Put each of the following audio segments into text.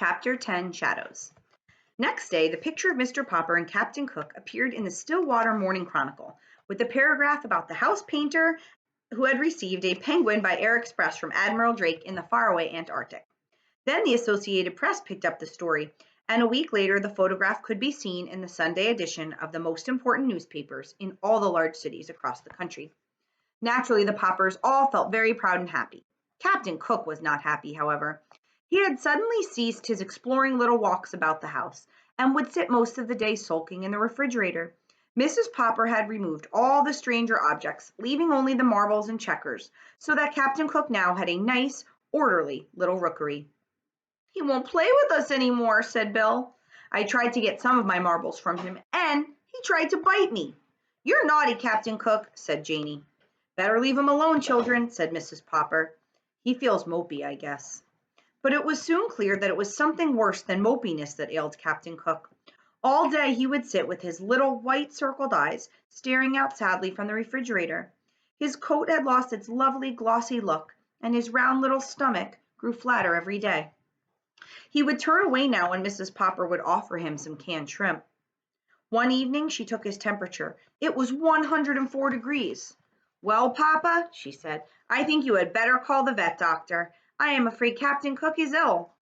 Chapter 10 Shadows. Next day, the picture of Mr. Popper and Captain Cook appeared in the Stillwater Morning Chronicle, with a paragraph about the house painter who had received a penguin by air express from Admiral Drake in the faraway Antarctic. Then the Associated Press picked up the story, and a week later the photograph could be seen in the Sunday edition of the most important newspapers in all the large cities across the country. Naturally, the Poppers all felt very proud and happy. Captain Cook was not happy, however. He had suddenly ceased his exploring little walks about the house and would sit most of the day sulking in the refrigerator. Mrs. Popper had removed all the stranger objects, leaving only the marbles and checkers, so that Captain Cook now had a nice, orderly little rookery. "He won't play with us any more," said Bill. "I tried to get some of my marbles from him, and he tried to bite me." "You're naughty, Captain Cook," said Janie. "Better leave him alone, children," said Mrs. Popper. "He feels mopey, I guess." But it was soon clear that it was something worse than mopiness that ailed Captain Cook. All day he would sit with his little white circled eyes staring out sadly from the refrigerator. His coat had lost its lovely glossy look, and his round little stomach grew flatter every day. He would turn away now when Mrs. Popper would offer him some canned shrimp. One evening she took his temperature. It was 104 degrees. "Well, Papa," she said, "I think you had better call the vet doctor. I am afraid Captain Cook is ill."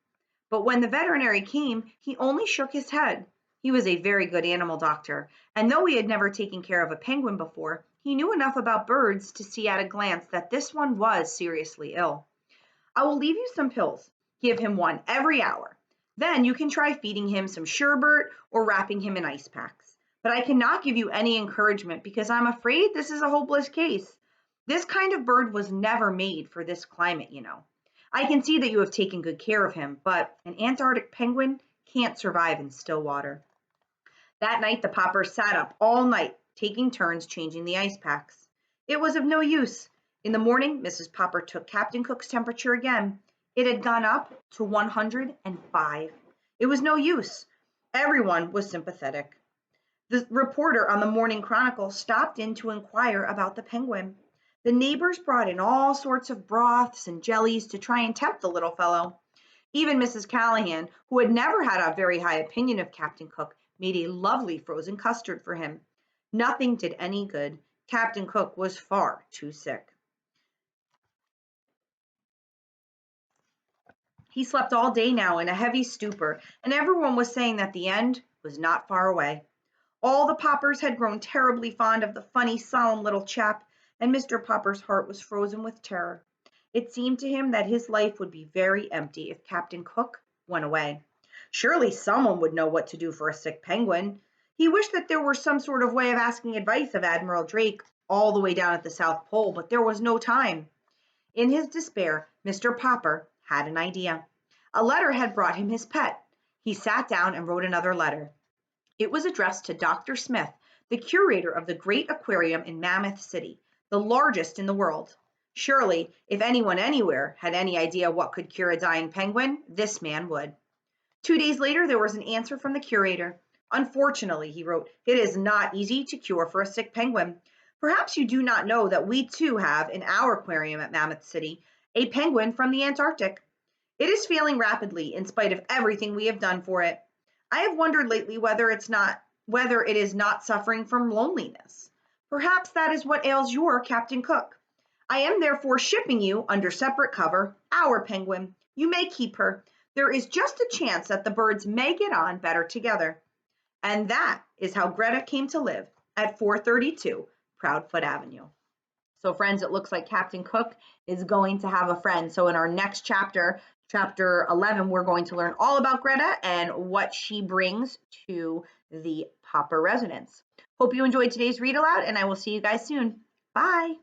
But when the veterinary came, he only shook his head. He was a very good animal doctor, and though he had never taken care of a penguin before, he knew enough about birds to see at a glance that this one was seriously ill. "I will leave you some pills. Give him one every hour. Then you can try feeding him some sherbet or wrapping him in ice packs. But I cannot give you any encouragement because I'm afraid this is a hopeless case. This kind of bird was never made for this climate, you know. I can see that you have taken good care of him, but an Antarctic penguin can't survive in still water." That night the Poppers sat up all night, taking turns changing the ice packs. It was of no use. In the morning, Mrs. Popper took Captain Cook's temperature again. It had gone up to 105. It was no use. Everyone was sympathetic. The reporter on the Morning Chronicle stopped in to inquire about the penguin. The neighbors brought in all sorts of broths and jellies to try and tempt the little fellow. Even Mrs. Callahan, who had never had a very high opinion of Captain Cook, made a lovely frozen custard for him. Nothing did any good. Captain Cook was far too sick. He slept all day now in a heavy stupor, and everyone was saying that the end was not far away. All the Poppers had grown terribly fond of the funny, solemn little chap, and Mr. Popper's heart was frozen with terror. It seemed to him that his life would be very empty if Captain Cook went away. Surely someone would know what to do for a sick penguin. He wished that there were some sort of way of asking advice of Admiral Drake all the way down at the South Pole, but there was no time. In his despair, Mr. Popper had an idea. A letter had brought him his pet. He sat down and wrote another letter. It was addressed to Dr. Smith, the curator of the great aquarium in Mammoth City, the largest in the world. Surely, if anyone anywhere had any idea what could cure a dying penguin, this man would. 2 days later, there was an answer from the curator. "Unfortunately," he wrote, "it is not easy to cure for a sick penguin. Perhaps you do not know that we too have in our aquarium at Mammoth City a penguin from the Antarctic. It is failing rapidly in spite of everything we have done for it. I have wondered lately whether it is not suffering from loneliness. Perhaps that is what ails your Captain Cook. I am therefore shipping you, under separate cover, our penguin. You may keep her. There is just a chance that the birds may get on better together." And that is how Greta came to live at 432 Proudfoot Avenue. So friends, it looks like Captain Cook is going to have a friend. So in our next chapter, chapter 11, we're going to learn all about Greta and what she brings to the Popper residence. Hope you enjoyed today's read aloud, and I will see you guys soon. Bye.